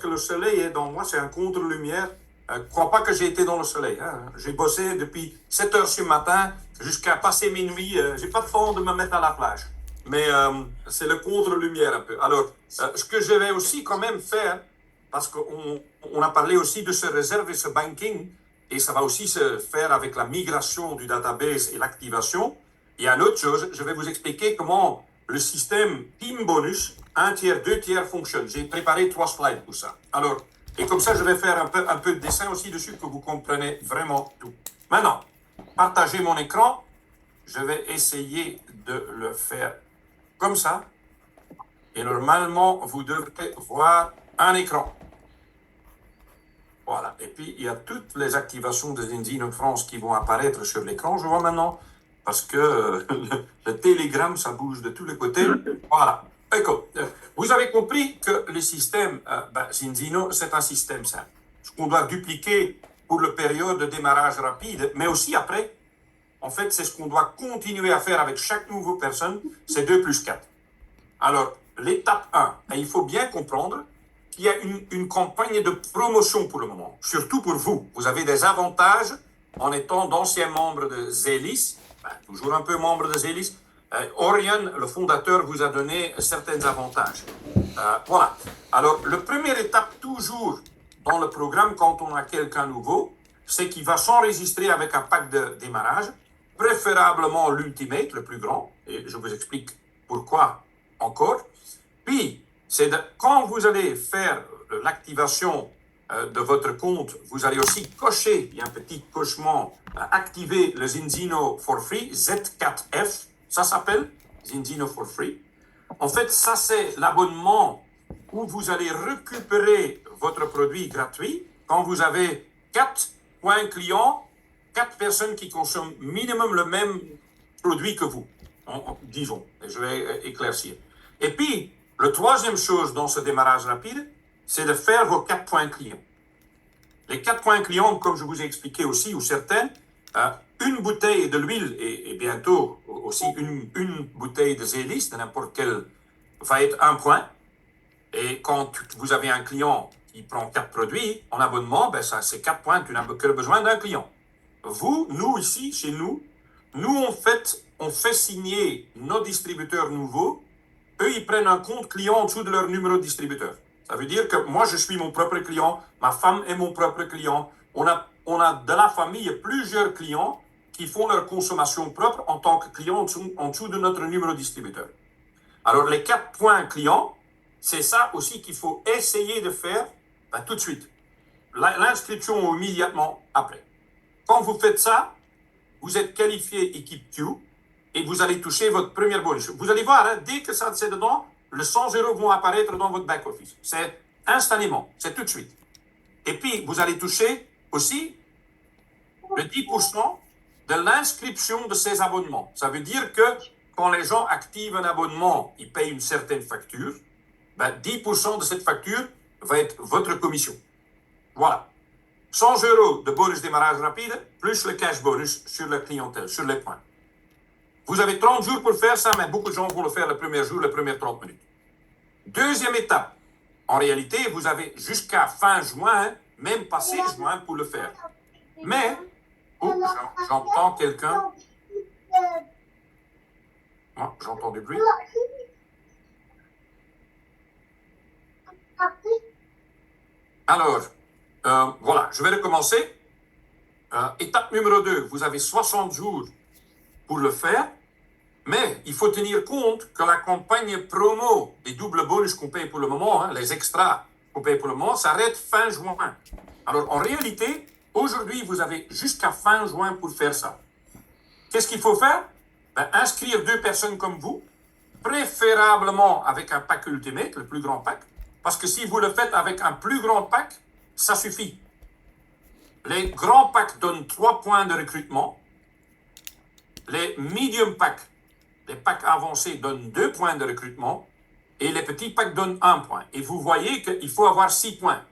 que le soleil est dans moi, c'est un contre-lumière. Crois pas que j'ai été dans le soleil. Hein. J'ai bossé depuis 7 heures ce matin jusqu'à passer minuit. J'ai pas de temps de me mettre à la plage. Mais c'est le contre-lumière un peu. Alors, ce que je vais aussi quand même faire, parce qu'on a parlé aussi de ce réserve et ce banking, et ça va aussi se faire avec la migration du database et l'activation. Il y a une autre chose, je vais vous expliquer comment le système Team Bonus, 1 tiers, 2 tiers fonctionne. J'ai préparé 3 slides pour ça. Alors, et comme ça, je vais faire un peu de dessin aussi dessus, que vous compreniez vraiment tout. Maintenant, partagez mon écran. Je vais essayer de le faire comme ça. Et normalement, vous devrez voir un écran. Voilà. Et puis, il y a toutes les activations de Zinzino France qui vont apparaître sur l'écran, je vois maintenant, parce que le télégramme, ça bouge de tous les côtés. Voilà. Écoute, vous avez compris que le système Zinzino, c'est un système simple. Ce qu'on doit dupliquer pour la période de démarrage rapide, mais aussi après, en fait, c'est ce qu'on doit continuer à faire avec chaque nouvelle personne, c'est 2 plus 4. Alors, l'étape 1, il faut bien comprendre qu'il y a une campagne de promotion pour le moment, surtout pour vous. Vous avez des avantages en étant d'anciens membres de Zelis, toujours un peu membre de Zelis. Orion, le fondateur, vous a donné certains avantages. Voilà. Alors, la première étape, toujours dans le programme, quand on a quelqu'un nouveau, c'est qu'il va s'enregistrer avec un pack de démarrage, préférablement l'Ultimate, le plus grand, et je vous explique pourquoi encore. Puis, quand vous allez faire l'activation de votre compte, vous allez aussi cocher, il y a un petit cochement, activer le Zinzino for free, Z4F, ça s'appelle Zinzino for free. En fait, ça c'est l'abonnement où vous allez récupérer votre produit gratuit quand vous avez 4 points clients, 4 personnes qui consomment minimum le même produit que vous, disons, et je vais éclaircir. Et puis, la troisième chose dans ce démarrage rapide, c'est de faire vos 4 points clients. Les 4 points clients, comme je vous ai expliqué aussi, ou certaines, une bouteille de l'huile et bientôt aussi une bouteille de Zélis, de n'importe quel, va être 1 point. Et quand vous avez un client qui prend 4 produits en abonnement, ben ça, c'est 4 points, tu n'as que besoin d'un client. Vous, nous ici, chez nous, on fait signer nos distributeurs nouveaux. Eux, ils prennent un compte client en dessous de leur numéro de distributeur. Ça veut dire que moi, je suis mon propre client, ma femme est mon propre client. On a de la famille plusieurs clients qui font leur consommation propre en tant que client en dessous de notre numéro de distributeur. Alors, les 4 points clients, c'est ça aussi qu'il faut essayer de faire tout de suite. L'inscription immédiatement après. Quand vous faites ça, vous êtes qualifié équipe Q et vous allez toucher votre premier bonus. Vous allez voir, hein, dès que ça c'est dedans, les 100 € vont apparaître dans votre back-office. C'est instantanément, c'est tout de suite. Et puis, vous allez toucher aussi le 10% de l'inscription de ces abonnements. Ça veut dire que quand les gens activent un abonnement, ils payent une certaine facture, 10% de cette facture va être votre commission. Voilà. 100 € de bonus démarrage rapide, plus le cash bonus sur la clientèle, sur les points. Vous avez 30 jours pour faire ça, mais beaucoup de gens vont le faire le premier jour, les premières 30 minutes. Deuxième étape. En réalité, vous avez jusqu'à fin juin, même passé juin pour le faire. Mais, j'entends quelqu'un. Moi, j'entends du bruit. Alors, voilà, je vais recommencer. Étape numéro 2, vous avez 60 jours pour le faire, mais il faut tenir compte que la campagne promo des doubles bonus qu'on paye pour le moment, hein, les extras qu'on paye pour le moment, s'arrête fin juin. Alors, en réalité, aujourd'hui, vous avez jusqu'à fin juin pour faire ça. Qu'est-ce qu'il faut faire? Inscrire 2 personnes comme vous, préférablement avec un pack Ultimate, le plus grand pack, parce que si vous le faites avec un plus grand pack, ça suffit. Les grands packs donnent 3 points de recrutement. Les medium packs, les packs avancés, donnent 2 points de recrutement. Et les petits packs donnent 1 point. Et vous voyez qu'il faut avoir 6 points.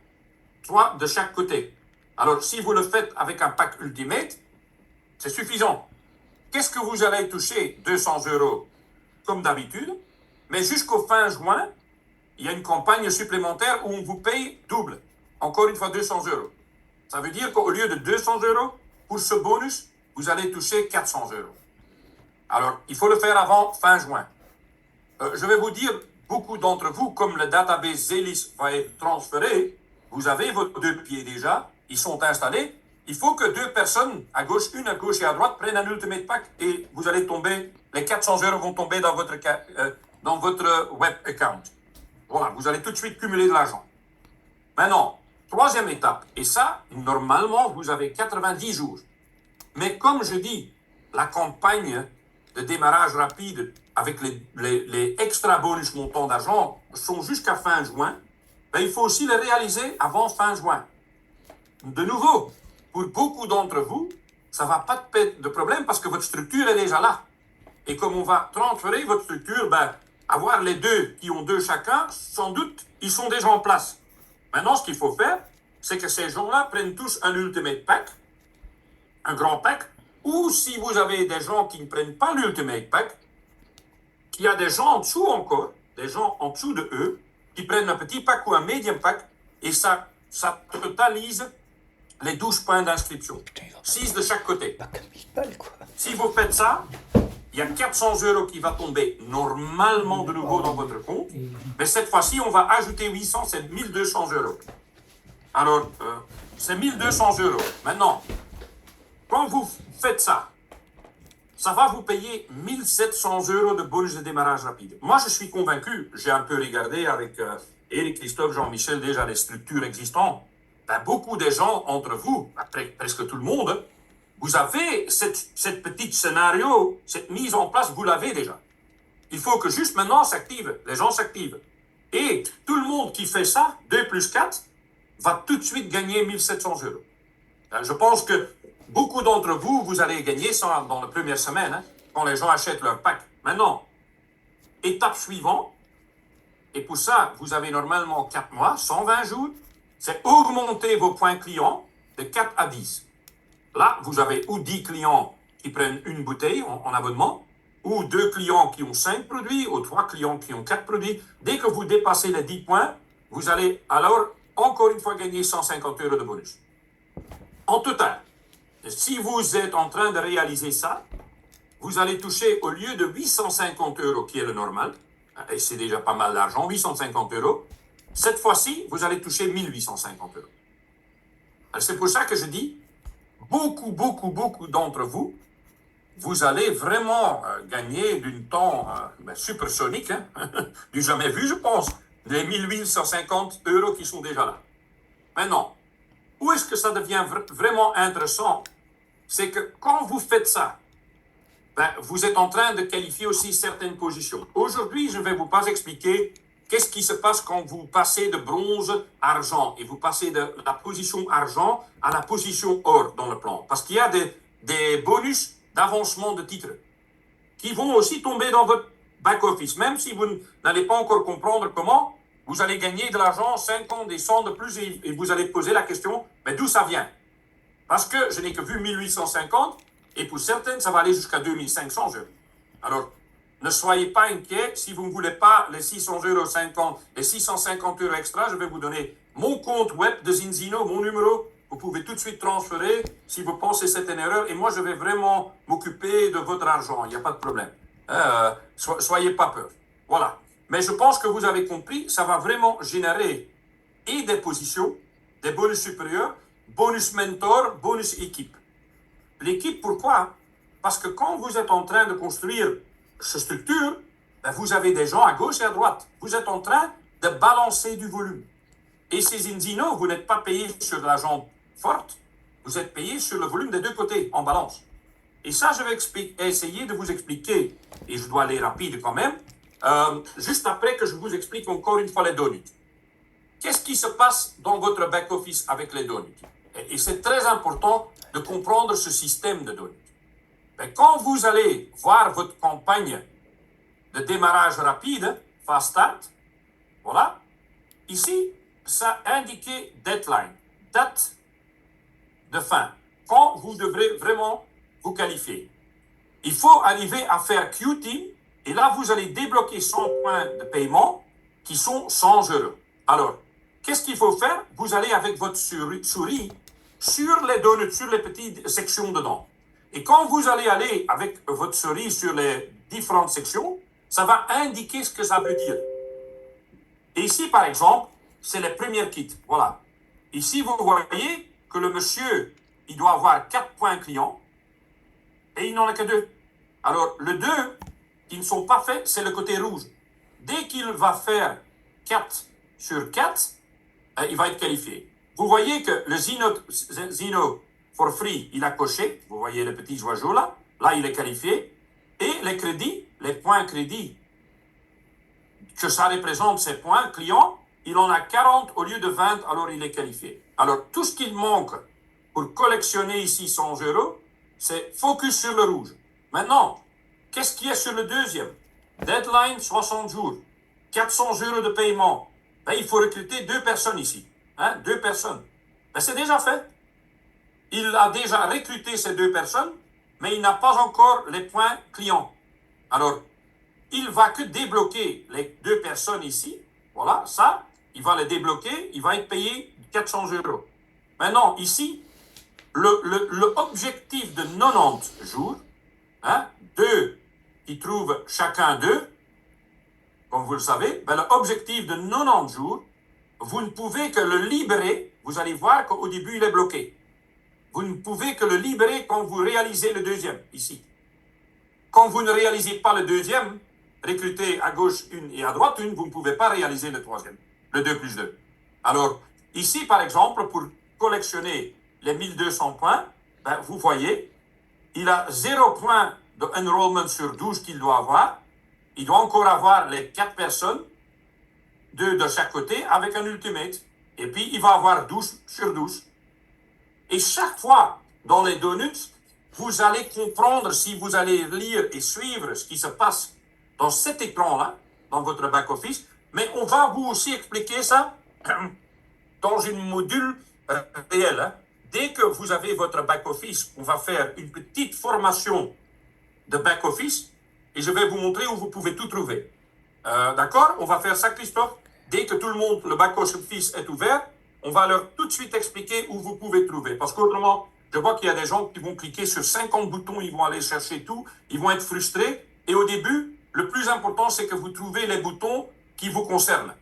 3 de chaque côté. Alors, si vous le faites avec un pack Ultimate, c'est suffisant. Qu'est-ce que vous allez toucher? 200 € comme d'habitude. Mais jusqu'au fin juin, il y a une campagne supplémentaire où on vous paye double. Encore une fois, 200 euros. Ça veut dire qu'au lieu de 200 euros, pour ce bonus, vous allez toucher 400 euros. Alors, il faut le faire avant fin juin. Je vais vous dire, beaucoup d'entre vous, comme le database Zelis va être transféré, vous avez vos 2 pieds déjà, ils sont installés. Il faut que 2 personnes, une à gauche et à droite, prennent un Ultimate Pack et vous allez tomber, les 400 euros vont tomber dans votre web account. Voilà, vous allez tout de suite cumuler de l'argent. Maintenant, 3e étape, et ça, normalement, vous avez 90 jours. Mais comme je dis, la campagne de démarrage rapide avec les extra bonus montants d'argent sont jusqu'à fin juin, ben, il faut aussi les réaliser avant fin juin. De nouveau, pour beaucoup d'entre vous, ça ne va pas de problème parce que votre structure est déjà là. Et comme on va transférer votre structure, ben, avoir les 2 qui ont 2 chacun, sans doute, ils sont déjà en place. Maintenant, ce qu'il faut faire, c'est que ces gens-là prennent tous un Ultimate Pack, un grand pack, ou si vous avez des gens qui ne prennent pas l'Ultimate Pack, qu'il y a des gens en dessous encore, des gens en dessous de eux, qui prennent un petit pack ou un medium pack, et ça totalise les 12 points d'inscription. 6 de chaque côté. Si vous faites ça, il y a 400 euros qui va tomber normalement de nouveau dans votre compte, mais cette fois-ci, on va ajouter 800, c'est 1200 euros. Alors, c'est 1200 euros. Maintenant, quand vous faites ça, ça va vous payer 1700 euros de bonus de démarrage rapide. Moi, je suis convaincu, j'ai un peu regardé avec Eric, Christophe, Jean-Michel, déjà les structures existantes. Ben, beaucoup de gens entre vous, presque tout le monde, vous avez cette petite scénario, cette mise en place, vous l'avez déjà. Il faut que juste maintenant s'active, les gens s'activent. Et tout le monde qui fait ça, 2 plus 4, va tout de suite gagner 1700 euros. Je pense que beaucoup d'entre vous, vous allez gagner ça dans la première semaine, hein, quand les gens achètent leur pack. Maintenant, étape suivante, et pour ça, vous avez normalement 4 mois, 120 jours, c'est augmenter vos points clients de 4 à 10. Là, vous avez ou 10 clients qui prennent une bouteille en abonnement, ou 2 clients qui ont 5 produits, ou 3 clients qui ont 4 produits. Dès que vous dépassez les 10 points, vous allez alors encore une fois gagner 150 euros de bonus. En total, si vous êtes en train de réaliser ça, vous allez toucher au lieu de 850 euros, qui est le normal, et c'est déjà pas mal d'argent, 850 euros, cette fois-ci, vous allez toucher 1850 euros. C'est pour ça que je dis, beaucoup d'entre vous, vous allez vraiment gagner d'un temps supersonique, hein, du jamais vu, je pense, les 1850 euros qui sont déjà là. Maintenant, où est-ce que ça devient vraiment intéressant? C'est que quand vous faites ça, ben, vous êtes en train de qualifier aussi certaines positions. Aujourd'hui, je ne vais vous pas expliquer qu'est-ce qui se passe quand vous passez de bronze à argent et vous passez de la position argent à la position or dans le plan. Parce qu'il y a des bonus d'avancement de titres qui vont aussi tomber dans votre back-office. Même si vous n'allez pas encore comprendre comment, vous allez gagner de l'argent, 50 et 100 de plus et vous allez poser la question, mais d'où ça vient? Parce que je n'ai que vu 1850 et pour certaines, ça va aller jusqu'à 2500 euros. Alors, ne soyez pas inquiets. Si vous ne voulez pas les 600 euros 50, les 650 euros extra, je vais vous donner mon compte web de Zinzino, mon numéro. Vous pouvez tout de suite transférer si vous pensez que c'est une erreur. Et moi, je vais vraiment m'occuper de votre argent. Il n'y a pas de problème. Soyez pas peur. Voilà. Mais je pense que vous avez compris, ça va vraiment générer et des positions, des bonus supérieurs, bonus mentor, bonus équipe. L'équipe, pourquoi? Parce que quand vous êtes en train de construire cette structure, ben vous avez des gens à gauche et à droite. Vous êtes en train de balancer du volume. Et ces Zinzino, vous n'êtes pas payé sur la jambe forte, vous êtes payé sur le volume des 2 côtés, en balance. Et ça, je vais essayer de vous expliquer, et je dois aller rapide quand même, juste après que je vous explique encore une fois les donuts. Qu'est-ce qui se passe dans votre back-office avec les donuts? Et c'est très important de comprendre ce système de donuts. Mais quand vous allez voir votre campagne de démarrage rapide, Fast Start, voilà, ici, ça indique deadline, date de fin, quand vous devrez vraiment vous qualifier. Il faut arriver à faire Q-Team, et là, vous allez débloquer 100 points de paiement qui sont 100 euros. Alors, qu'est-ce qu'il faut faire? Vous allez avec votre souris sur les donuts, sur les petites sections dedans. Et quand vous allez aller avec votre souris sur les différentes sections, ça va indiquer ce que ça veut dire. Et ici, par exemple, c'est les premiers kits. Voilà. Ici, vous voyez que le monsieur, il doit avoir 4 points clients et il n'en a que 2. Alors, le 2 qui ne sont pas faits, c'est le côté rouge. Dès qu'il va faire 4 sur 4, il va être qualifié. Vous voyez que le Zino for free, il a coché. Vous voyez le petit joyau là. Là, il est qualifié. Et les crédits, les points crédits, que ça représente ces points clients, il en a 40 au lieu de 20, alors il est qualifié. Alors, tout ce qu'il manque pour collectionner ici 100 euros, c'est focus sur le rouge. Maintenant, qu'est-ce qu'il y a sur le deuxième? Deadline, 60 jours. 400 euros de paiement. Ben, il faut recruter 2 personnes ici. 2 personnes. Ben, c'est déjà fait. Il a déjà recruté ces 2 personnes, mais il n'a pas encore les points clients. Alors, il va que débloquer les 2 personnes ici. Voilà, ça, il va les débloquer, il va être payé 400 euros. Maintenant, ici, l'objectif de 90 jours, 2 qui trouvent chacun 2, comme vous le savez, ben l'objectif de 90 jours, vous ne pouvez que le libérer. Vous allez voir qu'au début, il est bloqué. Vous ne pouvez que le libérer quand vous réalisez le deuxième, ici. Quand vous ne réalisez pas le deuxième, recruter à gauche une et à droite une, vous ne pouvez pas réaliser le troisième, le 2 plus 2. Alors, ici, par exemple, pour collectionner les 1200 points, ben, vous voyez, il a 0 points de enrollment sur 12 qu'il doit avoir. Il doit encore avoir les 4 personnes, 2 de chaque côté, avec un ultimate. Et puis, il va avoir 12 sur 12. Et chaque fois, dans les donuts, vous allez comprendre, si vous allez lire et suivre ce qui se passe dans cet écran-là, dans votre back-office, mais on va vous aussi expliquer ça dans une module réelle. Dès que vous avez votre back-office, on va faire une petite formation de back-office et je vais vous montrer où vous pouvez tout trouver. D'accord? On va faire ça, Christophe. Dès que tout le monde, le back-office est ouvert, on va leur tout de suite expliquer où vous pouvez trouver. Parce qu'autrement, je vois qu'il y a des gens qui vont cliquer sur 50 boutons, ils vont aller chercher tout, ils vont être frustrés. Et au début, le plus important, c'est que vous trouvez les boutons qui vous concernent.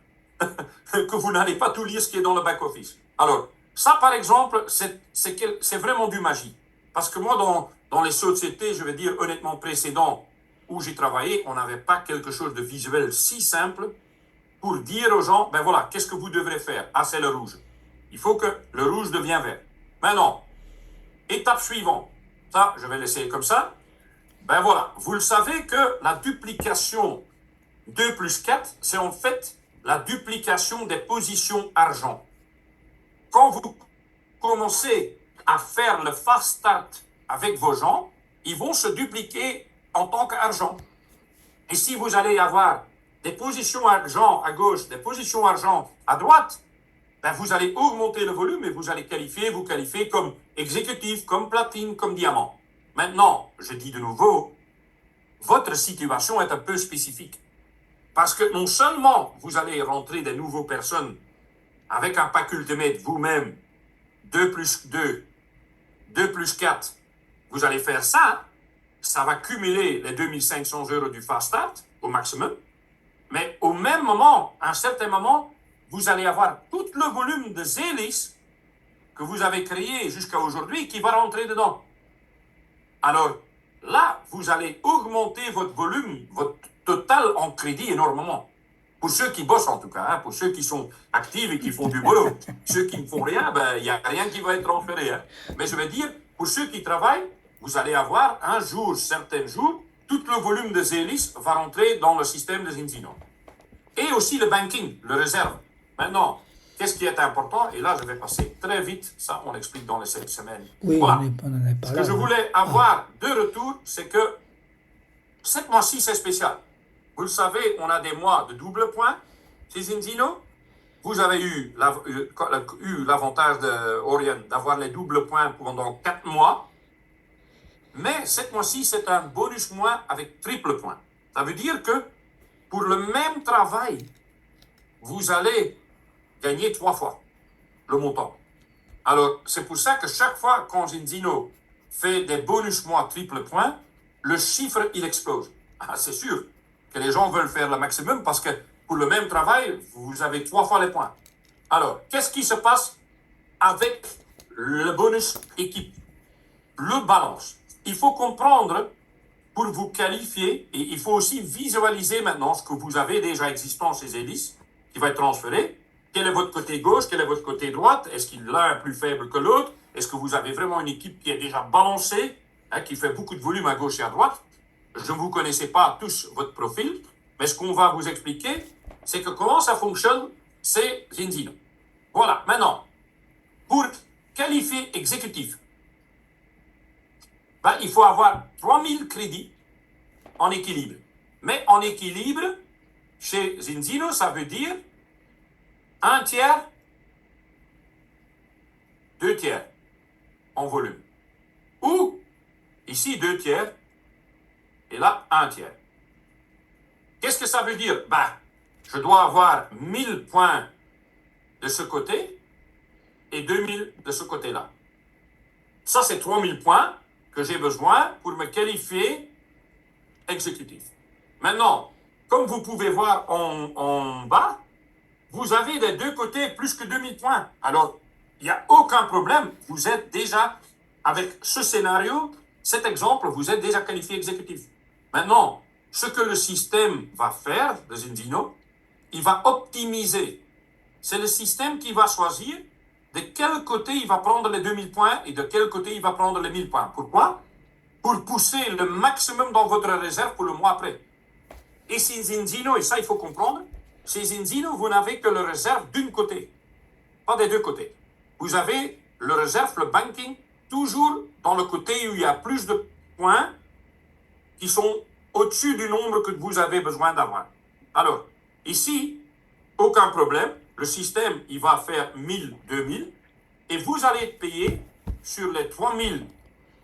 Que vous n'allez pas tout lire ce qui est dans le back-office. Alors, ça, par exemple, c'est vraiment du magie. Parce que moi, dans les sociétés, je vais dire honnêtement précédentes où j'ai travaillé, on n'avait pas quelque chose de visuel si simple pour dire aux gens, ben voilà, qu'est-ce que vous devrez faire? Ah, c'est le rouge. Il faut que le rouge devienne vert. Maintenant, étape suivante. Ça, je vais laisser comme ça. Ben voilà, vous le savez que la duplication 2 plus 4, c'est en fait la duplication des positions argent. Quand vous commencez à faire le fast start avec vos gens, ils vont se dupliquer en tant qu'argent. Et si vous allez avoir des positions argent à gauche, des positions argent à droite, ben vous allez augmenter le volume et vous allez vous qualifier comme exécutif, comme platine, comme diamant. Maintenant, je dis de nouveau, votre situation est un peu spécifique. Parce que non seulement vous allez rentrer des nouvelles personnes avec un pack ultimate vous-même, 2 plus 2, 2 plus 4, vous allez faire ça, ça va cumuler les 2500 euros du fast start au maximum, mais au même moment, à un certain moment, vous allez avoir tout le volume de Zelis que vous avez créé jusqu'à aujourd'hui qui va rentrer dedans. Alors là, vous allez augmenter votre volume, votre total en crédit énormément. Pour ceux qui bossent en tout cas, pour ceux qui sont actifs et qui font du boulot. Ceux qui ne font rien, il n'y a rien qui va être transféré. Mais je veux dire, pour ceux qui travaillent, vous allez avoir un jour, certains jours, tout le volume de Zelis va rentrer dans le système de Zinzino. Et aussi le banking, le réserve. Maintenant, qu'est-ce qui est important? Et là, je vais passer très vite. Ça, on l'explique dans les 7 semaines. Oui, voilà. on en est pas Ce là. que je voulais avoir de retour, c'est que cette mois-ci, c'est spécial. Vous le savez, on a des mois de double point chez Zinzino. Vous avez eu l'avantage d'Orion d'avoir les doubles points pendant 4 mois. Mais cette mois-ci, c'est un bonus mois avec triple point. Ça veut dire que pour le même travail, vous allez gagner 3 fois le montant. Alors, c'est pour ça que chaque fois quand Zinzino fait des bonus mois triple point, le chiffre, il explose. Ah, c'est sûr que les gens veulent faire le maximum parce que pour le même travail, vous avez 3 fois les points. Alors, qu'est-ce qui se passe avec le bonus équipe? Le balance. Il faut comprendre pour vous qualifier et il faut aussi visualiser maintenant ce que vous avez déjà existant chez Elis qui va être transféré. Quel est votre côté gauche? Quel est votre côté droite? Est-ce qu'il est l'un plus faible que l'autre? Est-ce que vous avez vraiment une équipe qui est déjà balancée, qui fait beaucoup de volume à gauche et à droite? Je ne vous connaissais pas tous votre profil, mais ce qu'on va vous expliquer, c'est que comment ça fonctionne, c'est Zinzino. Voilà, maintenant, pour qualifier exécutif, il faut avoir 3000 crédits en équilibre. Mais en équilibre, chez Zinzino, ça veut dire 1 tiers, 2 tiers en volume. Ou, ici, 2 tiers, et là, 1 tiers. Qu'est-ce que ça veut dire? Je dois avoir 1000 points de ce côté et 2000 de ce côté-là. Ça, c'est 3000 points que j'ai besoin pour me qualifier exécutif. Maintenant, comme vous pouvez voir en bas, vous avez des deux côtés plus que 2000 points. Alors, il n'y a aucun problème. Vous êtes déjà, avec ce scénario, cet exemple, vous êtes déjà qualifié exécutif. Maintenant, ce que le système va faire de Zinzino, il va optimiser. C'est le système qui va choisir de quel côté il va prendre les 2000 points et de quel côté il va prendre les 1000 points. Pourquoi? Pour pousser le maximum dans votre réserve pour le mois après. Et chez Zinzino, et ça il faut comprendre, chez Zinzino, vous n'avez que le réserve d'un côté, pas des deux côtés. Vous avez le réserve, le banking, toujours dans le côté où il y a plus de points qui sont au-dessus du nombre que vous avez besoin d'avoir. Alors, ici, aucun problème. Le système, il va faire 1000, 2000, et vous allez payer sur les 3000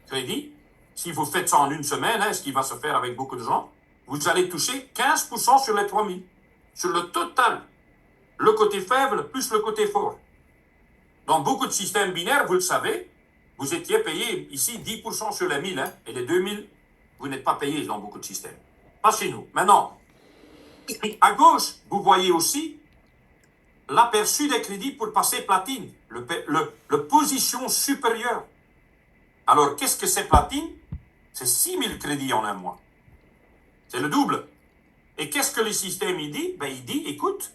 crédits. Si vous faites ça en une semaine, ce qui va se faire avec beaucoup de gens, vous allez toucher 15% sur les 3000. Sur le total, le côté faible plus le côté fort. Dans beaucoup de systèmes binaires, vous le savez, vous étiez payé ici 10% sur les 1000, et les 2000, vous n'êtes pas payé dans beaucoup de systèmes. Pas chez nous. Maintenant, à gauche, vous voyez aussi l'aperçu des crédits pour passer platine, le position supérieure. Alors, qu'est-ce que c'est platine? C'est 6000 crédits en un mois. C'est le double. Et qu'est-ce que le système il dit? Il dit, écoute,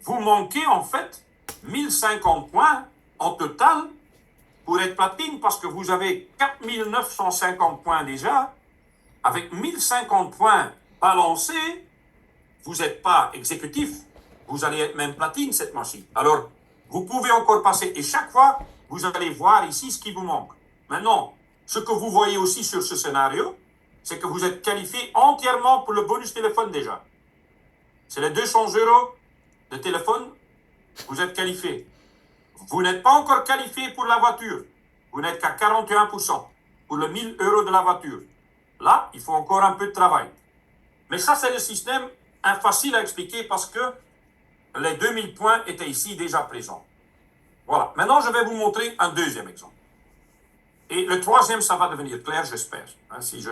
vous manquez en fait 1050 points en total pour être platine parce que vous avez 4950 points déjà. Avec 1050 points balancés, vous n'êtes pas exécutif. Vous allez être même platine cette mois-ci. Alors, vous pouvez encore passer. Et chaque fois, vous allez voir ici ce qui vous manque. Maintenant, ce que vous voyez aussi sur ce scénario, c'est que vous êtes qualifié entièrement pour le bonus téléphone déjà. C'est les 200 € de téléphone, vous êtes qualifié. Vous n'êtes pas encore qualifié pour la voiture. Vous n'êtes qu'à 41% pour le 1000 € de la voiture. Là, il faut encore un peu de travail. Mais ça, c'est le système facile à expliquer parce que les 2000 points étaient ici déjà présents. Voilà. Maintenant, je vais vous montrer un deuxième exemple. Et le troisième, ça va devenir clair, j'espère, si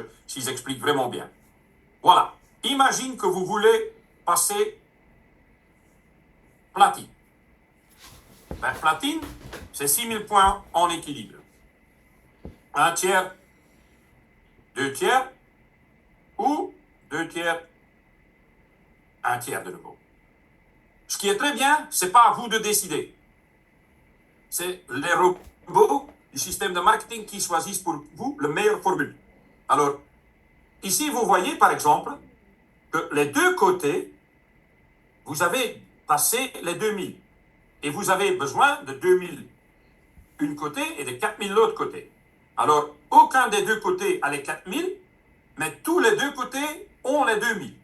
j'explique vraiment bien. Voilà. Imagine que vous voulez passer platine. Platine, c'est 6000 points en équilibre. 1 tiers, 2 tiers, ou 2 tiers, 1 tiers de nouveau. Ce qui est très bien, ce n'est pas à vous de décider. C'est les robots du système de marketing qui choisissent pour vous la meilleure formule. Alors, ici, vous voyez, par exemple, que les deux côtés, vous avez passé les 2000. Et vous avez besoin de 2000 d'un côté et de 4000 de l'autre côté. Alors, aucun des deux côtés a les 4000, mais tous les deux côtés ont les 2000.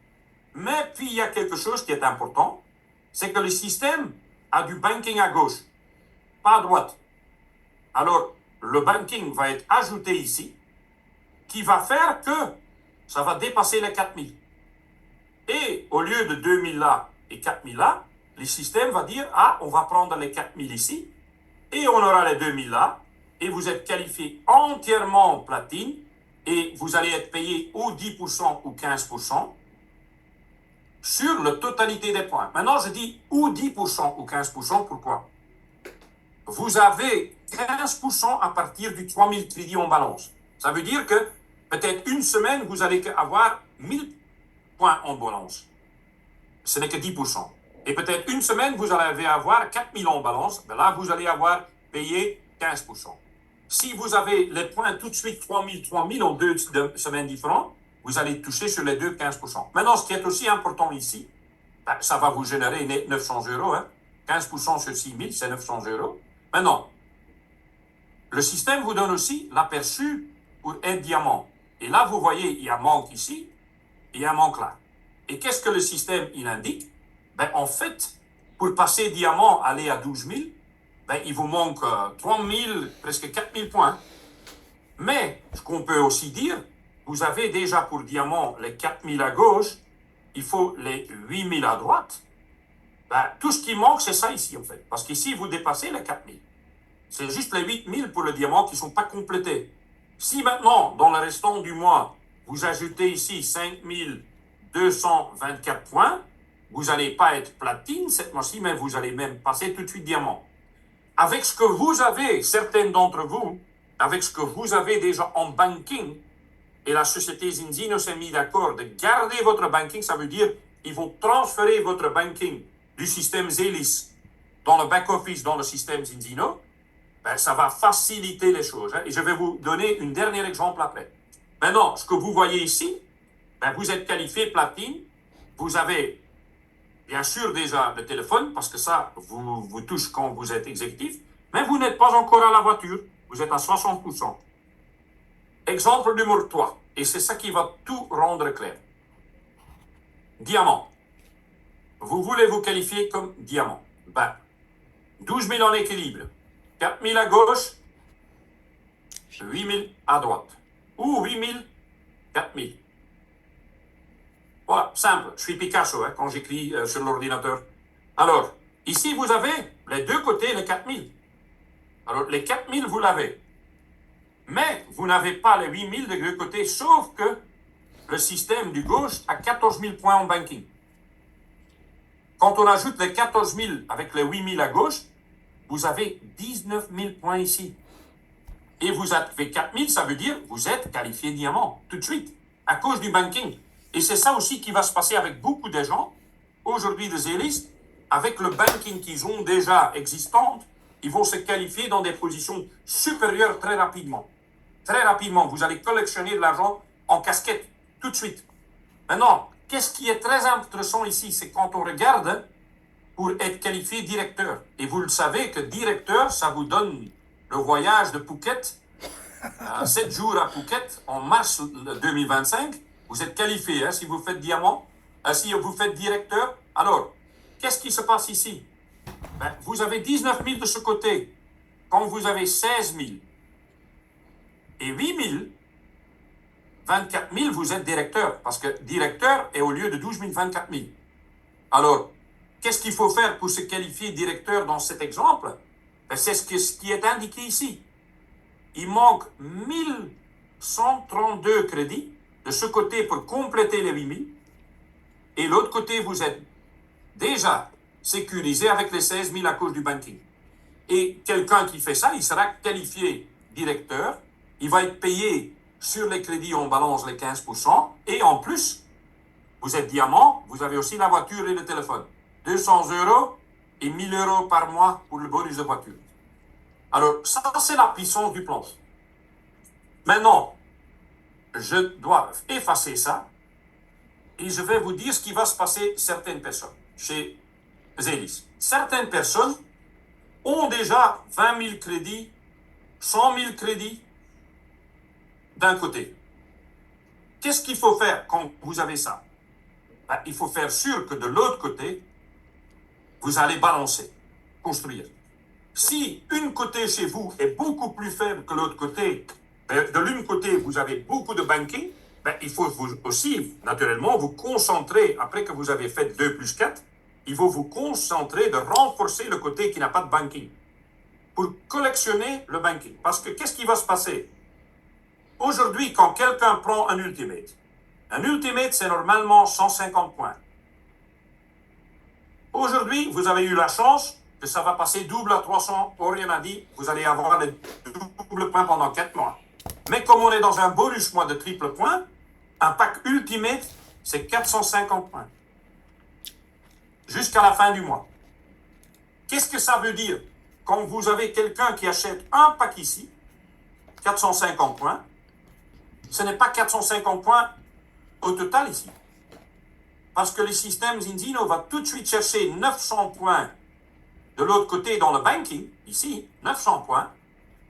Mais puis, il y a quelque chose qui est important, c'est que le système a du banking à gauche, pas à droite. Alors, le banking va être ajouté ici, qui va faire que ça va dépasser les 4000. Et au lieu de 2000 là et 4000 là, le système va dire, ah, on va prendre les 4000 ici, et on aura les 2000 là, et vous êtes qualifié entièrement platine, et vous allez être payé ou 10% ou 15% sur la totalité des points. Maintenant, je dis ou 10% ou 15%, pourquoi? Vous avez 15% à partir du 3000 crédits en balance. Ça veut dire que peut-être une semaine, vous allez avoir 1000 points en balance. Ce n'est que 10%. Et peut-être une semaine, vous allez avoir 4000 en balance. Ben là, vous allez avoir payé 15%. Si vous avez les points tout de suite 3000 en 2 semaines différentes, vous allez toucher sur les deux 15%. Maintenant, ce qui est aussi important ici, ben, ça va vous générer 900 euros. Hein? 15% sur 6000, c'est 900 euros. Maintenant, le système vous donne aussi l'aperçu pour être diamant. Et là, vous voyez, il y a un manque ici, et il y a un manque là. Et qu'est-ce que le système il indique? Ben, en fait, pour passer diamant, aller à 12 000, ben, il vous manque 3 000, presque 4 000 points. Mais, ce qu'on peut aussi dire, vous avez déjà pour diamant les 4 000 à gauche, il faut les 8 000 à droite. Ben, tout ce qui manque, c'est ça ici, en fait. Parce qu'ici, vous dépassez les 4 000. C'est juste les 8 000 pour le diamant qui ne sont pas complétés. Si maintenant, dans le restant du mois, vous ajoutez ici 5 224 points, vous n'allez pas être platine cette mois-ci, mais vous allez même passer tout de suite diamant. Avec ce que vous avez, certains d'entre vous, avec ce que vous avez déjà en banking, et la société Zinzino s'est mis d'accord de garder votre banking, ça veut dire qu'ils vont transférer votre banking du système Zelis dans le back-office, dans le système Zinzino, ben, ça va faciliter les choses. Hein, et je vais vous donner un dernier exemple après. Maintenant, ce que vous voyez ici, ben, vous êtes qualifié platine, vous avez bien sûr déjà le téléphone, parce que ça vous touche quand vous êtes exécutif, mais vous n'êtes pas encore à la voiture, vous êtes à 60%. Exemple numéro 3, et c'est ça qui va tout rendre clair. Diamant. Vous voulez vous qualifier comme diamant. Ben, 12 000 en équilibre, 4 000 à gauche, 8 000 à droite. Ou 8 000, 4 000. Voilà, simple. Je suis Picasso hein, quand j'écris sur l'ordinateur. Alors, ici, vous avez les deux côtés, les 4 000. Alors, les 4 000, vous l'avez. Mais vous n'avez pas les 8 000 des deux côtés, sauf que le système du gauche a 14 000 points en banking. Quand on ajoute les 14 000 avec les 8 000 à gauche, vous avez 19 000 points ici. Et vous avez 4 000, ça veut dire que vous êtes qualifié diamant, tout de suite, à cause du banking. Et c'est ça aussi qui va se passer avec beaucoup de gens, aujourd'hui de Zelis, avec le banking qu'ils ont déjà existant, ils vont se qualifier dans des positions supérieures très rapidement. Très rapidement, vous allez collectionner de l'argent en casquette, tout de suite. Maintenant, qu'est-ce qui est très intéressant ici, c'est quand on regarde pour être qualifié directeur. Et vous le savez que directeur, ça vous donne le voyage de Phuket, 7 jours à Phuket, en mars 2025. Vous êtes qualifié hein, si vous faites diamant, si vous faites directeur. Alors, qu'est-ce qui se passe ici? Ben, vous avez 19 000 de ce côté. Quand vous avez 16 000 et 8 000, 24 000, vous êtes directeur. Parce que directeur est au lieu de 12 000, 24 000. Alors, qu'est-ce qu'il faut faire pour se qualifier directeur dans cet exemple? Ben, c'est ce qui est indiqué ici. Il manque 1132 crédits de ce côté pour compléter les 8 000. Et l'autre côté, vous êtes déjà sécurisé avec les 16 000 à cause du banking. Et quelqu'un qui fait ça, il sera qualifié directeur. Il va être payé sur les crédits en balance les 15%. Et en plus, vous êtes diamant, vous avez aussi la voiture et le téléphone. 200 euros et 1000 euros par mois pour le bonus de voiture. Alors, ça, c'est la puissance du plan. Maintenant, je dois effacer ça et je vais vous dire ce qui va se passer certaines personnes chez Zelis. Certaines personnes ont déjà 20 000 crédits, 100 000 crédits d'un côté. Qu'est-ce qu'il faut faire quand vous avez ça? Ben, il faut faire sûr que de l'autre côté, vous allez balancer, construire. Si une côté chez vous est beaucoup plus faible que l'autre côté, de l'une côté, vous avez beaucoup de banking, ben, il faut vous aussi, naturellement, vous concentrer, après que vous avez fait 2 plus 4, il faut vous concentrer de renforcer le côté qui n'a pas de banking pour collectionner le banking. Parce que qu'est-ce qui va se passer? Aujourd'hui, quand quelqu'un prend un ultimate, c'est normalement 150 points. Aujourd'hui, vous avez eu la chance que ça va passer double à 300. Aurélien a dit, vous allez avoir les doubles points pendant 4 mois. Mais comme on est dans un bonus mois de triple point, un pack ultimate, c'est 450 points. Jusqu'à la fin du mois. Qu'est-ce que ça veut dire? Quand vous avez quelqu'un qui achète un pack ici, 450 points, ce n'est pas 450 points au total ici. Parce que le système Zinzino va tout de suite chercher 900 points de l'autre côté dans le banking, ici, 900 points,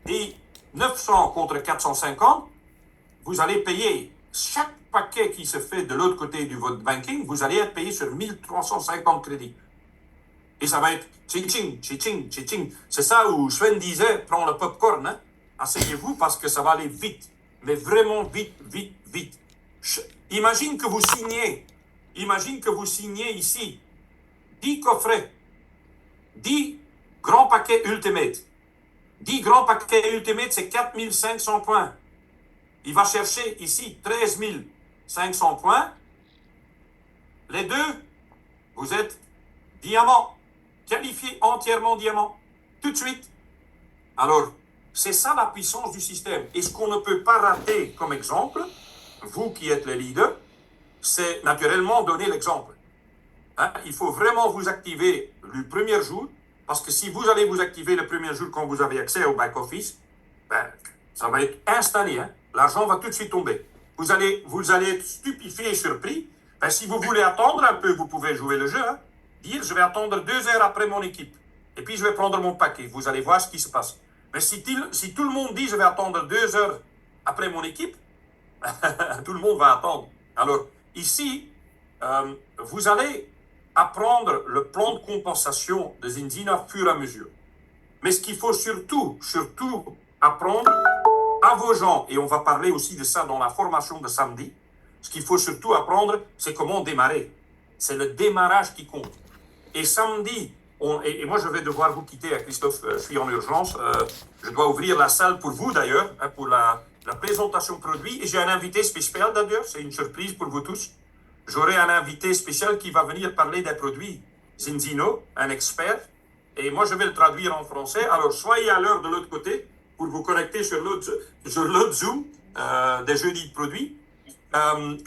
et 900 contre 450, vous allez payer chaque paquet qui se fait de l'autre côté du votre banking, vous allez être payé sur 1350 crédits. Et ça va être ching-ching, ching-ching, ching-ching. C'est ça où Sven disait, prends le popcorn, hein? Asseyez-vous parce que ça va aller vite. Mais vraiment vite, vite, vite. Imagine que vous signez ici 10 coffrets, 10 grands paquets Ultimate. 10 grands paquets Ultimate, c'est 4500 points. Il va chercher ici 13 500 points. Les deux, vous êtes diamant, qualifié entièrement diamant, tout de suite. Alors, c'est ça la puissance du système. Et ce qu'on ne peut pas rater comme exemple, vous qui êtes le leader, c'est naturellement donner l'exemple. Hein? Il faut vraiment vous activer le premier jour, parce que si vous allez vous activer le premier jour quand vous avez accès au back-office, ben, ça va être installé. Hein? L'argent va tout de suite tomber. Vous allez être stupéfié et surpris. Ben, si vous voulez attendre un peu, vous pouvez jouer le jeu. Hein? Dire, je vais attendre 2 heures après mon équipe. Et puis, je vais prendre mon paquet. Vous allez voir ce qui se passe. Mais si tout le monde dit, je vais attendre 2 heures après mon équipe, tout le monde va attendre. Alors, ici, vous allez apprendre le plan de compensation de Zinzino au fur et à mesure. Mais ce qu'il faut surtout apprendre à vos gens, et on va parler aussi de ça dans la formation de samedi, ce qu'il faut surtout apprendre, c'est comment démarrer. C'est le démarrage qui compte. Et samedi, et moi je vais devoir vous quitter, Christophe, je suis en urgence. Je dois ouvrir la salle pour vous d'ailleurs, hein, pour la présentation produit. Et j'ai un invité spécial d'ailleurs, c'est une surprise pour vous tous. J'aurai un invité spécial qui va venir parler des produits Zinzino, un expert. Et moi je vais le traduire en français. Alors soyez à l'heure de l'autre côté pour vous connecter sur l'autre Zoom des jeudis de produits.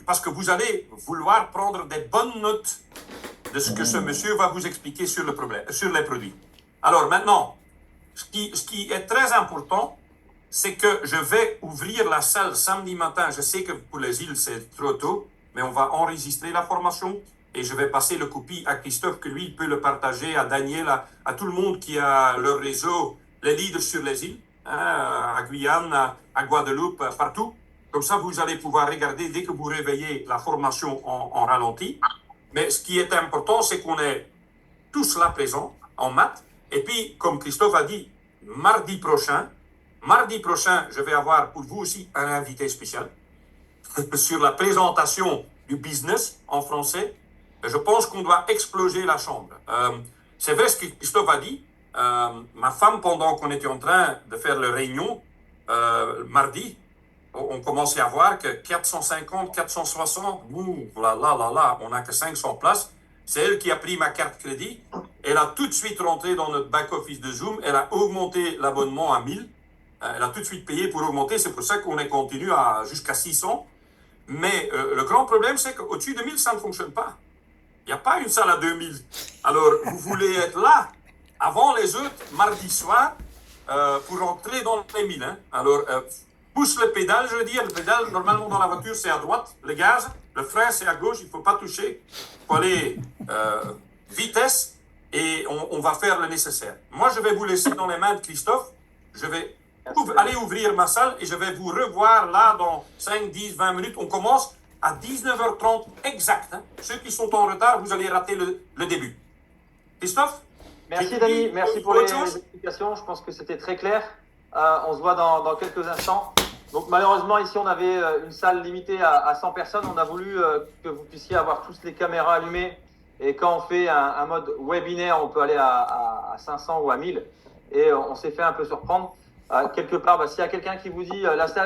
Parce que vous allez vouloir prendre des bonnes notes de ce que ce monsieur va vous expliquer sur les produits. Alors maintenant, ce qui est très important, c'est que je vais ouvrir la salle samedi matin. Je sais que pour les îles, c'est trop tôt, mais on va enregistrer la formation et je vais passer le copie à Christophe, que lui, il peut le partager à Daniel, à tout le monde qui a leur réseau, les leaders sur les îles, hein, à Guyane, à Guadeloupe, partout. Comme ça, vous allez pouvoir regarder dès que vous réveillez la formation en ralenti. Mais ce qui est important, c'est qu'on est tous là présents en maths. Et puis, comme Christophe a dit, mardi prochain, je vais avoir pour vous aussi un invité spécial sur la présentation du business en français. Je pense qu'on doit exploser la chambre. C'est vrai ce que Christophe a dit. Ma femme, pendant qu'on était en train de faire la réunion, mardi, on commençait à voir que 450, 460, on n'a que 500 places. C'est elle qui a pris ma carte crédit. Elle a tout de suite rentré dans notre back-office de Zoom. Elle a augmenté l'abonnement à 1000. Elle a tout de suite payé pour augmenter. C'est pour ça qu'on est continu jusqu'à 600. Mais le grand problème, c'est qu'au-dessus de 1000, ça ne fonctionne pas. Il n'y a pas une salle à 2000. Alors, vous voulez être là avant les autres, mardi soir, pour rentrer dans les 1000. Hein. Alors, pousse le pédale, je veux dire. Le pédale, normalement, dans la voiture, c'est à droite. Le gaz, le frein, c'est à gauche. Il ne faut pas toucher. Il faut aller vitesse et on va faire le nécessaire. Moi, je vais vous laisser dans les mains de Christophe. Je vais aller ouvrir ma salle et je vais vous revoir là dans 5, 10, 20 minutes. On commence à 19h30 exact. Hein. Ceux qui sont en retard, vous allez rater le début. Christophe? Merci Dany, merci pour les explications. Je pense que c'était très clair. On se voit dans quelques instants. Donc malheureusement, ici, on avait une salle limitée à 100 personnes. On a voulu que vous puissiez avoir tous les caméras allumées Et quand on fait un mode webinaire, on peut aller à 500 ou à 1000. Et on s'est fait un peu surprendre. Quelque part, s'il y a quelqu'un qui vous dit la salle